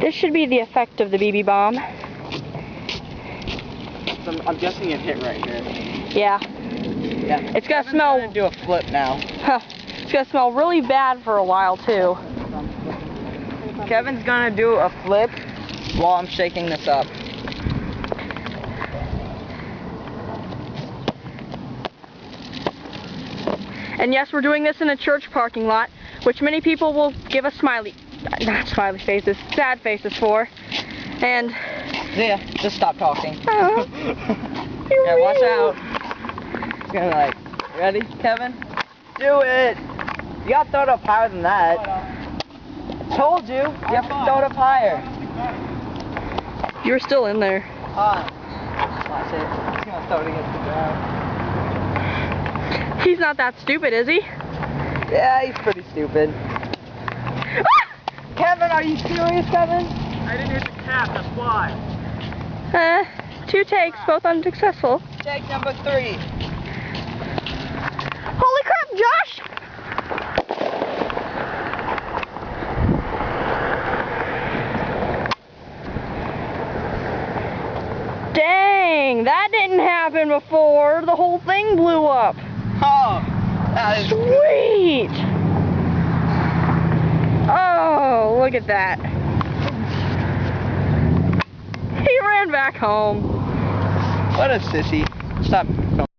This should be the effect of the BB bomb. So I'm guessing it hit right here. Yeah. Yeah. It's gonna smell. Gonna do a flip now. Huh. It's gonna smell really bad for a while too. Kevin's gonna do a flip while I'm shaking this up. And yes, we're doing this in a church parking lot, which many people will give us sad faces for. And Yeah, just stop talking. Oh. Yeah, watch out. It's gonna like, ready, Kevin? Do it! You gotta throw it up higher than that. Told you, you have to throw it up higher. You're still in there. Watch it. He's gonna throw it against the ground. He's not that stupid, is he? Yeah, he's pretty stupid. Kevin, are you serious, Kevin? I didn't hit the cap, that's why. 2 takes, both unsuccessful. Take number 3. Holy crap, Josh! Dang, that didn't happen before. The whole thing blew up. Oh, that is Sweet! Oh, look at that. He ran back home. What a sissy. Stop.